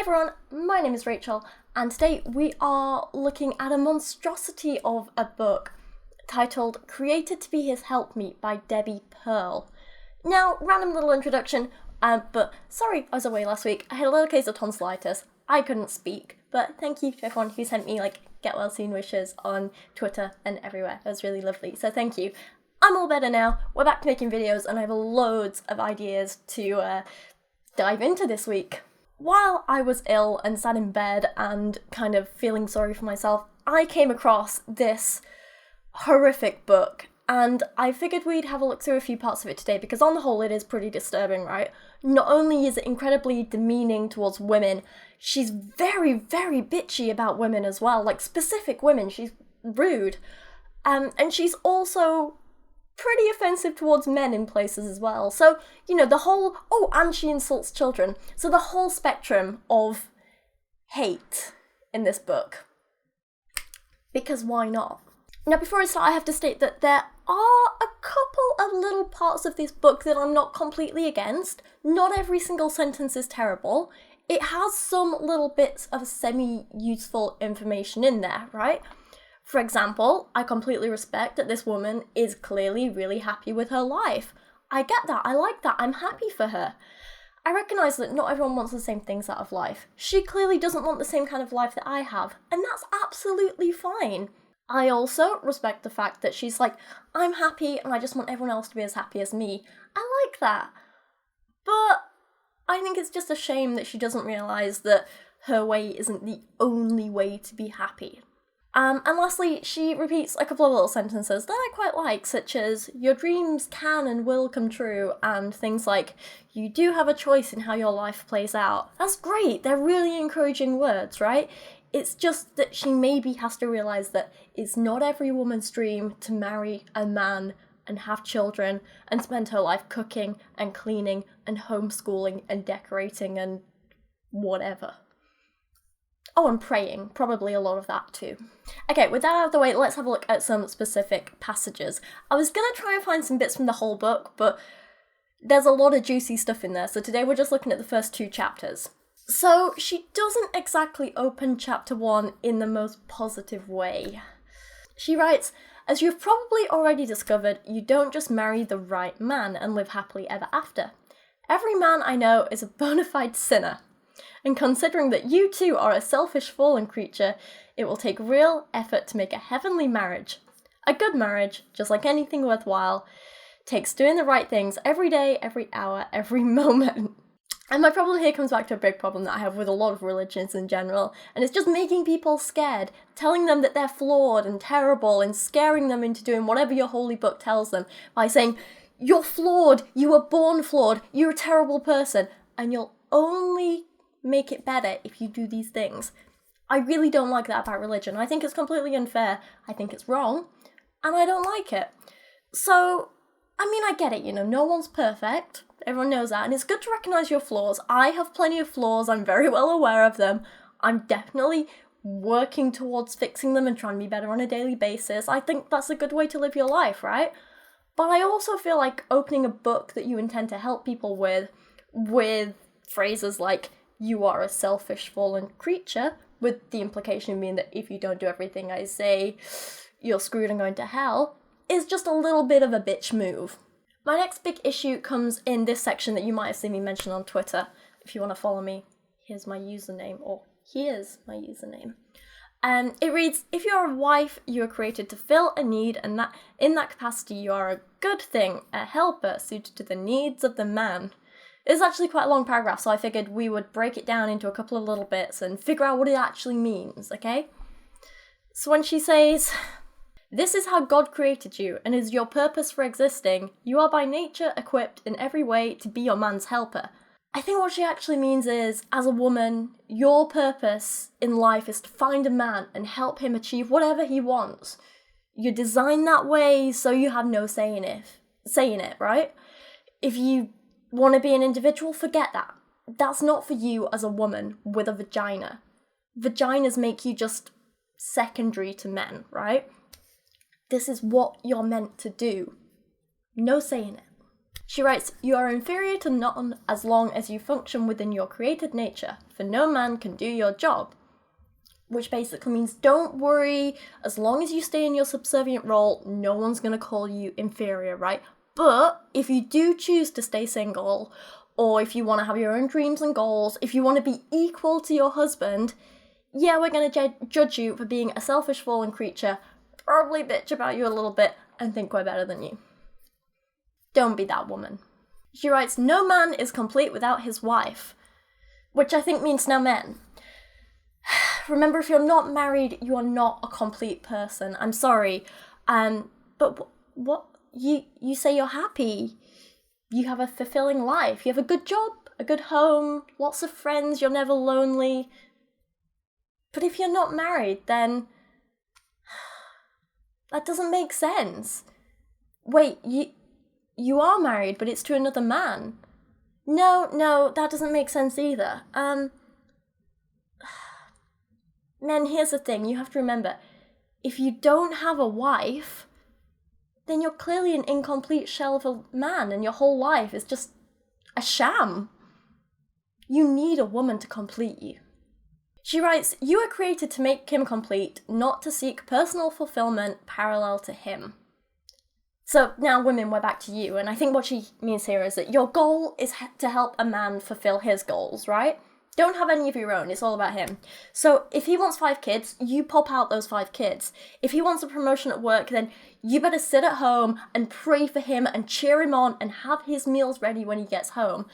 Hey everyone, my name is Rachel, and today we are looking at a monstrosity of a book titled Created to be His Helpmeet by Debi Pearl. Now, random little introduction, but sorry I was away last week. I had a little case of tonsillitis. I couldn't speak, but thank you to everyone who sent me get well soon wishes on Twitter and everywhere. It was really lovely, so thank you. I'm all better now, we're back to making videos, and I have loads of ideas to dive into this week. While I was ill and sat in bed and kind of feeling sorry for myself, I came across this horrific book, and I figured we'd have a look through a few parts of it today because on the whole it is pretty disturbing, right? Not only is it incredibly demeaning towards women, she's very, very bitchy about women as well, like specific women, she's rude. And she's also pretty offensive towards men in places as well. So, you know, the whole, and she insults children. So the whole spectrum of hate in this book. Because why not? Now, before I start, I have to state that there are a couple of little parts of this book that I'm not completely against. Not every single sentence is terrible. It has some little bits of semi-useful information in there, right? For example, I completely respect that this woman is clearly really happy with her life. I get that, I like that, I'm happy for her. I recognise that not everyone wants the same things out of life. She clearly doesn't want the same kind of life that I have, and that's absolutely fine. I also respect the fact that she's like, I'm happy and I just want everyone else to be as happy as me. I like that. But I think it's just a shame that she doesn't realise that her way isn't the only way to be happy. And lastly, she repeats a couple of little sentences that I quite like, such as, your dreams can and will come true, and things like, you do have a choice in how your life plays out. That's great, they're really encouraging words, right? It's just that she maybe has to realise that it's not every woman's dream to marry a man and have children and spend her life cooking and cleaning and homeschooling and decorating and whatever. Oh, and praying, probably a lot of that too. Okay, with that out of the way, let's have a look at some specific passages. I was going to try and find some bits from the whole book, but there's a lot of juicy stuff in there, so today we're just looking at the first two chapters. So, she doesn't exactly open chapter 1 in the most positive way. She writes, as you've probably already discovered, you don't just marry the right man and live happily ever after. Every man I know is a bona fide sinner. And considering that you too are a selfish, fallen creature, it will take real effort to make a heavenly marriage. A good marriage, just like anything worthwhile, takes doing the right things every day, every hour, every moment. And my problem here comes back to a big problem that I have with a lot of religions in general, and it's just making people scared, telling them that they're flawed and terrible, and scaring them into doing whatever your holy book tells them by saying, you're flawed, you were born flawed, you're a terrible person, and you'll only make it better if you do these things. I really don't like that about religion. I think it's completely unfair. I think it's wrong. And I don't like it. So, I mean, I get it, you know, no one's perfect. Everyone knows that. And it's good to recognise your flaws. I have plenty of flaws. I'm very well aware of them. I'm definitely working towards fixing them and trying to be better on a daily basis. I think that's a good way to live your life, right? But I also feel like opening a book that you intend to help people with phrases like, you are a selfish, fallen creature, with the implication being that if you don't do everything I say, you're screwed and going to hell, is just a little bit of a bitch move. My next big issue comes in this section that you might have seen me mention on Twitter. If you want to follow me, here's my username, or here's my username. It reads, if you're a wife, you are created to fill a need, and that in that capacity you are a good thing, a helper suited to the needs of the man. It's actually quite a long paragraph, so I figured we would break it down into a couple of little bits and figure out what it actually means, okay? So when she says, this is how God created you and is your purpose for existing, you are by nature equipped in every way to be your man's helper. I think what she actually means is, as a woman, your purpose in life is to find a man and help him achieve whatever he wants. You're designed that way so you have no say in it, right? If you want to be an individual, forget that. That's not for you as a woman with a vagina. Vaginas make you just secondary to men, right? This is what you're meant to do. No say in it. She writes, "You are inferior to none as long as you function within your created nature, for no man can do your job." Which basically means don't worry, as long as you stay in your subservient role, no one's going to call you inferior, right? But if you do choose to stay single, or if you want to have your own dreams and goals, if you want to be equal to your husband, yeah, we're going to judge you for being a selfish, fallen creature, probably bitch about you a little bit, and think we're better than you. Don't be that woman. She writes, "No man is complete without his wife," which I think means no men. Remember, if you're not married, you are not a complete person. I'm sorry. But what? You say you're happy. You have a fulfilling life. You have a good job, a good home, lots of friends, you're never lonely. But if you're not married, then that doesn't make sense. Wait, you are married, but it's to another man. No, that doesn't make sense either. Men, here's the thing, you have to remember, if you don't have a wife, then you're clearly an incomplete shell of a man, and your whole life is just a sham. You need a woman to complete you. She writes, "You are created to make him complete, not to seek personal fulfillment parallel to him." So now, women, we're back to you, and I think what she means here is that your goal is to help a man fulfill his goals, right? Don't have any of your own, it's all about him. So if he wants 5 kids, you pop out those 5 kids. If he wants a promotion at work, then you better sit at home and pray for him and cheer him on and have his meals ready when he gets home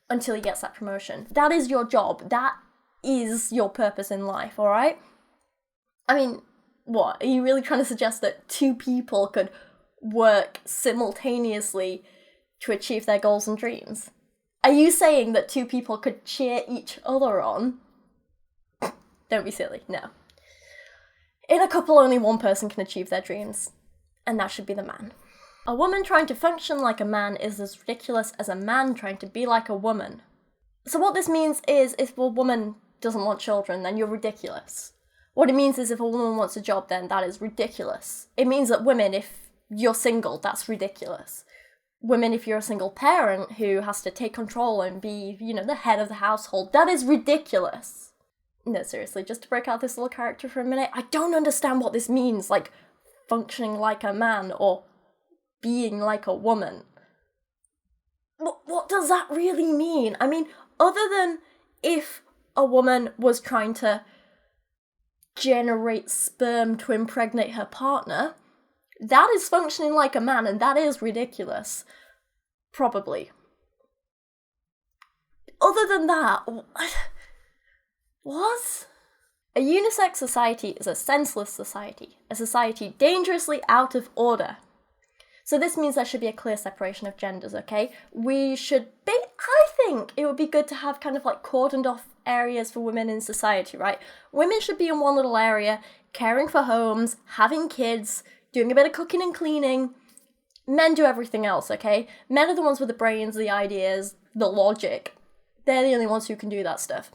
until he gets that promotion. That is your job. That is your purpose in life, alright? I mean, what? Are you really trying to suggest that 2 people could work simultaneously to achieve their goals and dreams? Are you saying that 2 people could cheer each other on? Don't be silly, no. In a couple, only one person can achieve their dreams, and that should be the man. A woman trying to function like a man is as ridiculous as a man trying to be like a woman. So what this means is, if a woman doesn't want children, then you're ridiculous. What it means is, if a woman wants a job, then that is ridiculous. It means that women, if you're single, that's ridiculous. Women, if you're a single parent who has to take control and be, the head of the household, that is ridiculous. No, seriously, just to break out this little character for a minute, I don't understand what this means, like, functioning like a man or being like a woman. What does that really mean? I mean, other than if a woman was trying to generate sperm to impregnate her partner, that is functioning like a man, and that is ridiculous. Probably. Other than that, what? A unisex society is a senseless society, a society dangerously out of order. So this means there should be a clear separation of genders, okay? I think it would be good to have kind of like cordoned off areas for women in society, right? Women should be in one little area, caring for homes, having kids, doing a bit of cooking and cleaning. Men do everything else, okay? Men are the ones with the brains, the ideas, the logic. They're the only ones who can do that stuff.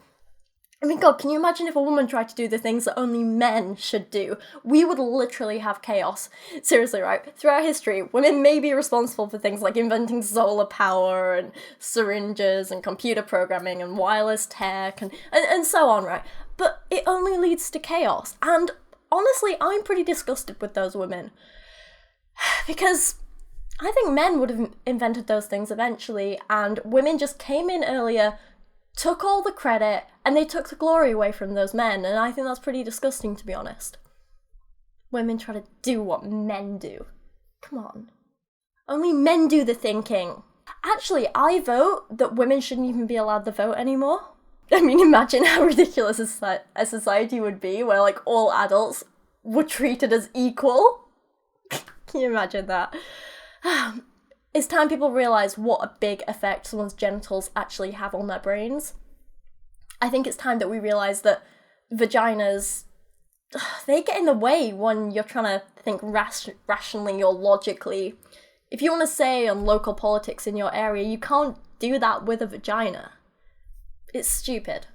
I mean, God, can you imagine if a woman tried to do the things that only men should do? We would literally have chaos. Seriously, right? Throughout history, women may be responsible for things like inventing solar power and syringes and computer programming and wireless tech and so on, right? But it only leads to chaos. And honestly, I'm pretty disgusted with those women. Because I think men would have invented those things eventually, and women just came in earlier, took all the credit, and they took the glory away from those men, and I think that's pretty disgusting, to be honest. Women try to do what men do. Come on. Only men do the thinking. Actually, I vote that women shouldn't even be allowed to vote anymore. I mean, imagine how ridiculous a society would be where, like, all adults were treated as equal. Can you imagine that? It's time people realise what a big effect someone's genitals actually have on their brains. I think it's time that we realise that vaginas, they get in the way when you're trying to think rationally or logically. If you want to say on local politics in your area, you can't do that with a vagina. It's stupid.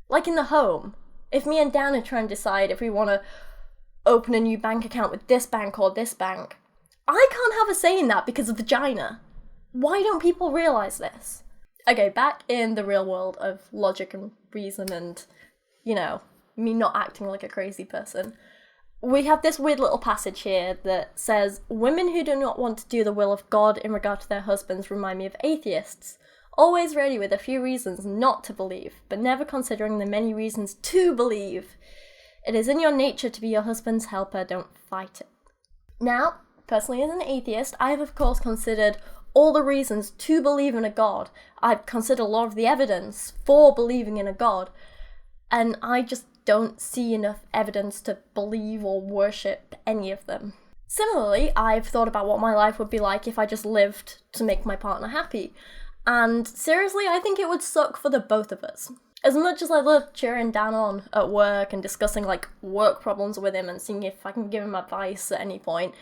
Like in the home, if me and Dan are trying to decide if we want to open a new bank account with this bank or this bank, I can't have a say in that because of vagina. Why don't people realise this? Okay, back in the real world of logic and reason and, me not acting like a crazy person, we have this weird little passage here that says, women who do not want to do the will of God in regard to their husbands remind me of atheists, always ready with a few reasons not to believe, but never considering the many reasons to believe. It is in your nature to be your husband's helper, don't fight it. Now, personally as an atheist, I have of course considered all the reasons to believe in a God. I've considered a lot of the evidence for believing in a God, and I just don't see enough evidence to believe or worship any of them. Similarly, I've thought about what my life would be like if I just lived to make my partner happy. And seriously, I think it would suck for the both of us. As much as I love cheering Dan on at work and discussing, work problems with him and seeing if I can give him advice at any point,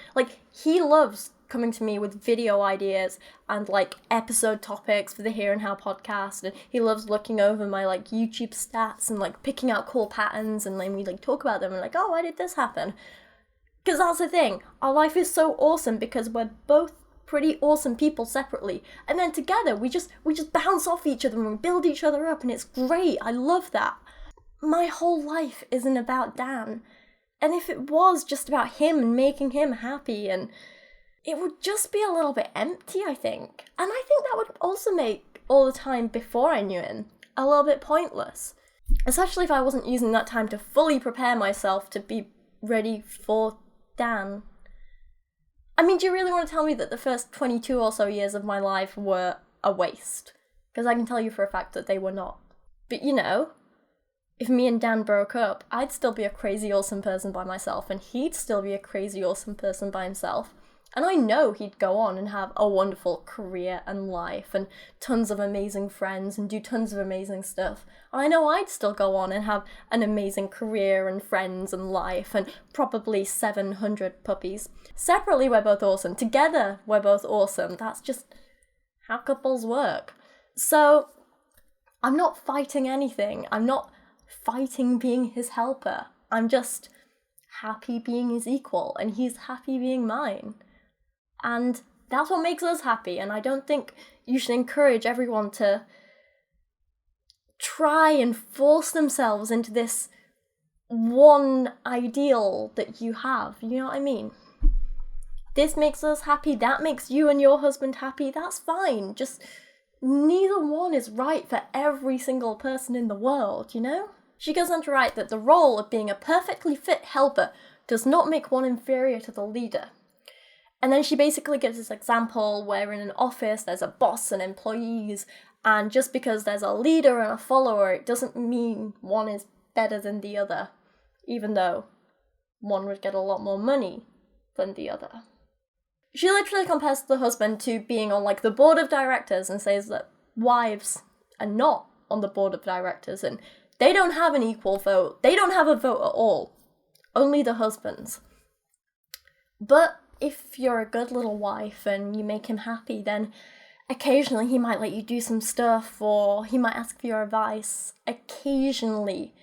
he loves coming to me with video ideas and, episode topics for the Here and How podcast, and he loves looking over my, YouTube stats and, picking out cool patterns, and then we, talk about them and, oh, why did this happen? Because that's the thing, our life is so awesome because we're both pretty awesome people separately, and then together we just bounce off each other and we build each other up, and it's great. I love that. My whole life isn't about Dan, and if it was just about him and making him happy, and it would just be a little bit empty, I think. And I think that would also make all the time before I knew him a little bit pointless, especially if I wasn't using that time to fully prepare myself to be ready for Dan. I mean, do you really want to tell me that the first 22 or so years of my life were a waste? Because I can tell you for a fact that they were not. But if me and Dan broke up, I'd still be a crazy awesome person by myself, and he'd still be a crazy awesome person by himself. And I know he'd go on and have a wonderful career and life and tons of amazing friends and do tons of amazing stuff. And I know I'd still go on and have an amazing career and friends and life and probably 700 puppies. Separately, we're both awesome. Together, we're both awesome. That's just how couples work. So, I'm not fighting anything. I'm not fighting being his helper. I'm just happy being his equal, and he's happy being mine. And that's what makes us happy, and I don't think you should encourage everyone to try and force themselves into this one ideal that you have, you know what I mean? This makes us happy, that makes you and your husband happy, that's fine. Just neither one is right for every single person in the world, She goes on to write that the role of being a perfectly fit helper does not make one inferior to the leader. And then she basically gives this example where in an office there's a boss and employees, and just because there's a leader and a follower, it doesn't mean one is better than the other, even though one would get a lot more money than the other. She literally compares the husband to being on the board of directors and says that wives are not on the board of directors and they don't have an equal vote. They don't have a vote at all. Only the husbands. But if you're a good little wife and you make him happy, then occasionally he might let you do some stuff, or he might ask for your advice. Occasionally.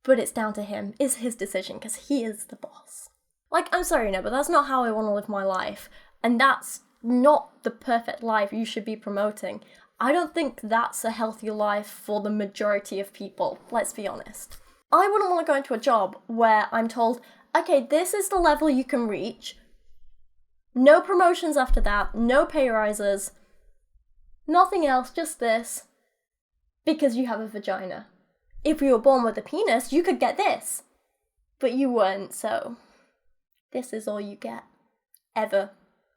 But it's down to him. It's his decision, because he is the boss. I'm sorry, no, but that's not how I want to live my life. And that's not the perfect life you should be promoting. I don't think that's a healthy life for the majority of people, let's be honest. I wouldn't want to go into a job where I'm told, okay, this is the level you can reach. No promotions after that, no pay rises, nothing else, just this, because you have a vagina. If you were born with a penis, you could get this, but you weren't, so this is all you get, ever,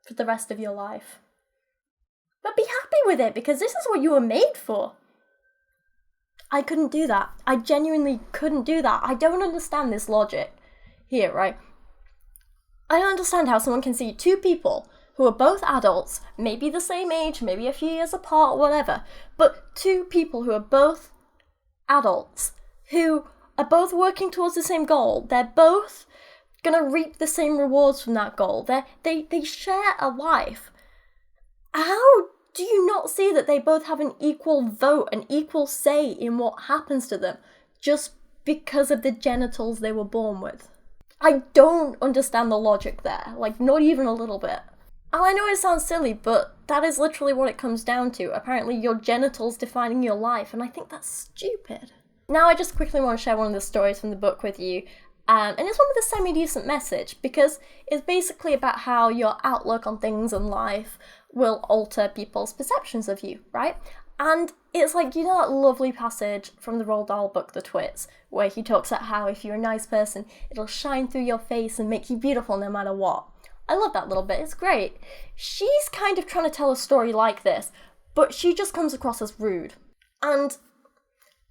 for the rest of your life. But be happy with it, because this is what you were made for. I couldn't do that. I genuinely couldn't do that. I don't understand this logic here, right? I don't understand how someone can see two people who are both adults, maybe the same age, maybe a few years apart, whatever, but two people who are both adults, who are both working towards the same goal. They're both gonna reap the same rewards from that goal. They share a life. How do you not see that they both have an equal vote, an equal say in what happens to them, just because of the genitals they were born with? I don't understand the logic there, not even a little bit. And I know it sounds silly, but that is literally what it comes down to. Apparently your genitals defining your life, and I think that's stupid. Now I just quickly want to share one of the stories from the book with you, and it's one with a semi-decent message, because it's basically about how your outlook on things in life will alter people's perceptions of you, right? And it's like, you know that lovely passage from the Roald Dahl book, The Twits, where he talks about how if you're a nice person, it'll shine through your face and make you beautiful no matter what. I love that little bit, it's great. She's kind of trying to tell a story like this, but she just comes across as rude. And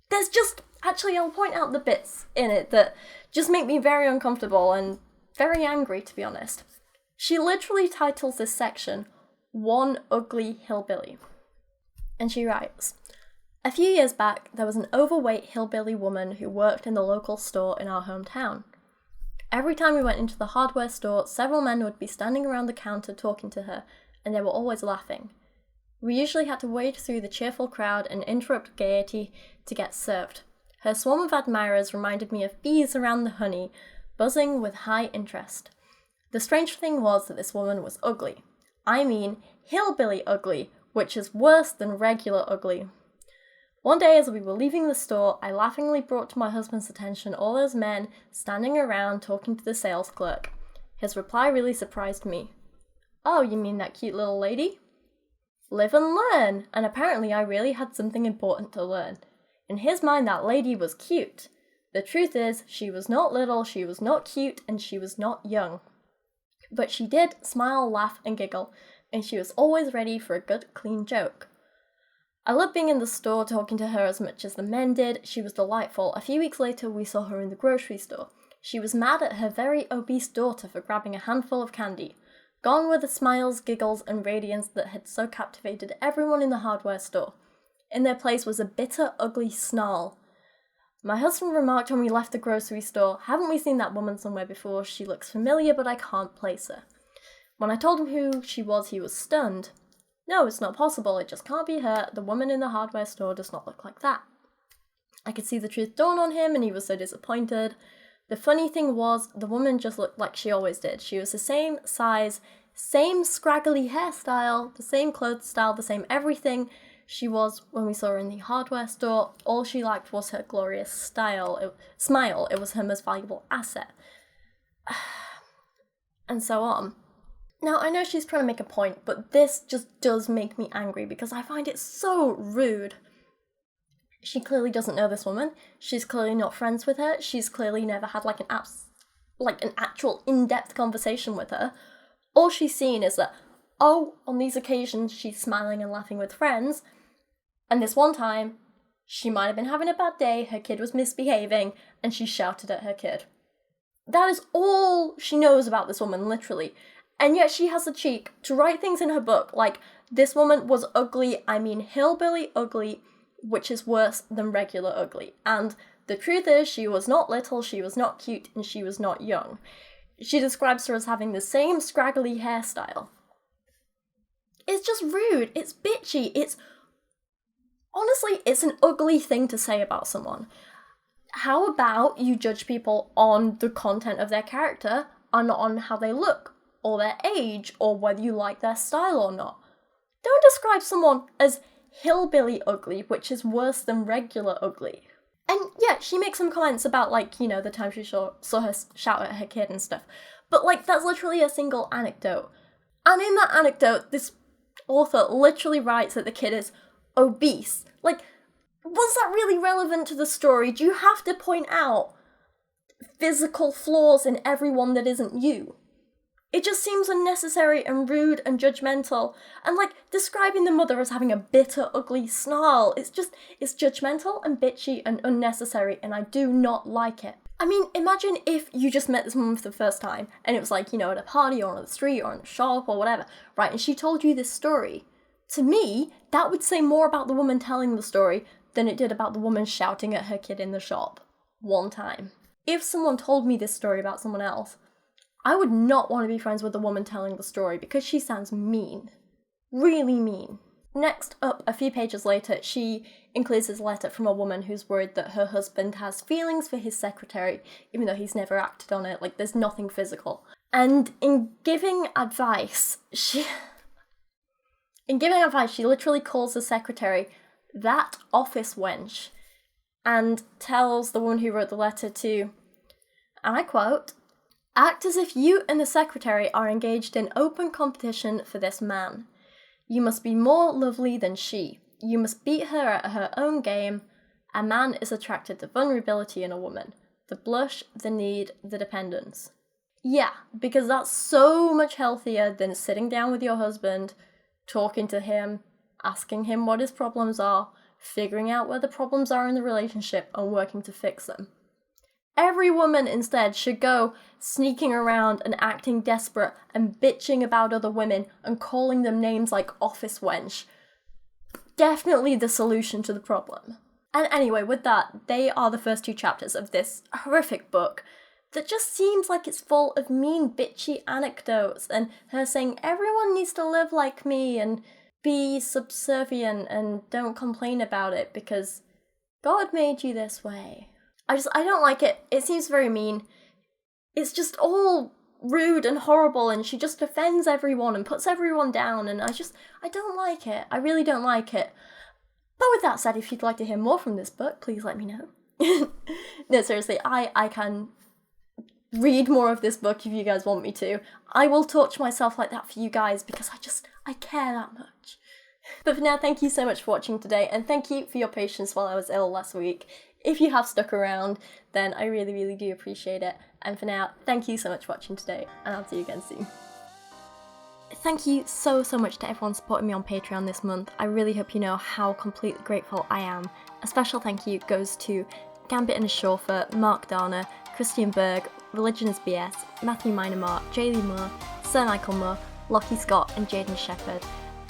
there's just, actually I'll point out the bits in it that just make me very uncomfortable and very angry, to be honest. She literally titles this section, One Ugly Hillbilly. And she writes, "A few years back, there was an overweight hillbilly woman who worked in the local store in our hometown. Every time we went into the hardware store, several men would be standing around the counter talking to her, and they were always laughing. We usually had to wade through the cheerful crowd and interrupt gaiety to get served. Her swarm of admirers reminded me of bees around the honey, buzzing with high interest. The strange thing was that this woman was ugly. I mean, hillbilly ugly, which is worse than regular ugly. One day as we were leaving the store, I laughingly brought to my husband's attention all those men standing around talking to the sales clerk. His reply really surprised me. 'Oh, you mean that cute little lady?' Live and learn, and apparently I really had something important to learn. In his mind, that lady was cute. The truth is, she was not little, she was not cute, and she was not young. But she did smile, laugh, and giggle, and she was always ready for a good, clean joke. I loved being in the store talking to her as much as the men did. She was delightful. A few weeks later, we saw her in the grocery store. She was mad at her very obese daughter for grabbing a handful of candy. Gone were the smiles, giggles, and radiance that had so captivated everyone in the hardware store. In their place was a bitter, ugly snarl. My husband remarked when we left the grocery store, 'Haven't we seen that woman somewhere before? She looks familiar, but I can't place her.' When I told him who she was, he was stunned. 'No, it's not possible. It just can't be her. The woman in the hardware store does not look like that.' I could see the truth dawn on him, and he was so disappointed. The funny thing was, the woman just looked like she always did. She was the same size, same scraggly hairstyle, the same clothes style, the same everything she was when we saw her in the hardware store. All she lacked was her glorious smile. It was her most valuable asset." And so on. Now, I know she's trying to make a point, but this just does make me angry because I find it so rude. She clearly doesn't know this woman. She's clearly not friends with her. She's clearly never had an actual in-depth conversation with her. All she's seen is that, oh, on these occasions she's smiling and laughing with friends, and this one time she might have been having a bad day, her kid was misbehaving, and she shouted at her kid. That is all she knows about this woman, literally. And yet she has the cheek to write things in her book like, "This woman was ugly, I mean hillbilly ugly, which is worse than regular ugly. And the truth is, she was not little, she was not cute, and she was not young." She describes her as having the same scraggly hairstyle. It's just rude, it's bitchy, honestly, it's an ugly thing to say about someone. How about you judge people on the content of their character and not on how they look, or their age, or whether you like their style or not? Don't describe someone as hillbilly ugly, which is worse than regular ugly. And yeah, she makes some comments about, the time she saw her shout at her kid and stuff. But, that's literally a single anecdote. And in that anecdote, this author literally writes that the kid is obese. Was that really relevant to the story? Do you have to point out physical flaws in everyone that isn't you? It just seems unnecessary and rude and judgmental. And describing the mother as having a bitter, ugly snarl, it's judgmental and bitchy and unnecessary, and I do not like it. I mean, imagine if you just met this woman for the first time, and it was at a party or on the street or in a shop or whatever, right? And she told you this story. To me, that would say more about the woman telling the story than it did about the woman shouting at her kid in the shop. One time. If someone told me this story about someone else, I would not want to be friends with the woman telling the story because she sounds mean. Really mean. Next up, a few pages later, she includes this letter from a woman who's worried that her husband has feelings for his secretary, even though he's never acted on it, there's nothing physical. And in giving advice, she literally calls the secretary that office wench and tells the woman who wrote the letter to, and I quote, "Act as if you and the secretary are engaged in open competition for this man. You must be more lovely than she. You must beat her at her own game. A man is attracted to vulnerability in a woman. The blush, the need, the dependence." Yeah, because that's so much healthier than sitting down with your husband, talking to him, asking him what his problems are, figuring out where the problems are in the relationship and working to fix them. Every woman instead should go sneaking around and acting desperate and bitching about other women and calling them names like office wench. Definitely the solution to the problem. And anyway, with that, they are the first 2 chapters of this horrific book that just seems like it's full of mean, bitchy anecdotes and her saying everyone needs to live like me and be subservient and don't complain about it because God made you this way. I don't like it. It seems very mean. It's just all rude and horrible, and she just offends everyone and puts everyone down, and I don't like it. I really don't like it. But with that said, if you'd like to hear more from this book, please let me know. No, seriously, I can read more of this book if you guys want me to. I will torture myself like that for you guys because I care that much. But for now, thank you so much for watching today, and thank you for your patience while I was ill last week. If you have stuck around, then I really, really do appreciate it. And for now, thank you so much for watching today, and I'll see you again soon. Thank you so much to everyone supporting me on Patreon this month. I really hope you know how completely grateful I am. A special thank you goes to Gambit and Chauffeur, Mark Dauner, Christian Berg, Religion is BS, Matthew Meinema, Jaylee Moore, Sir Michael Moore, Lachie Scott and Jadeon Sheppard.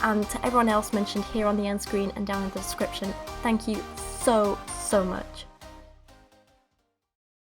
And to everyone else mentioned here on the end screen and down in the description, thank you so much.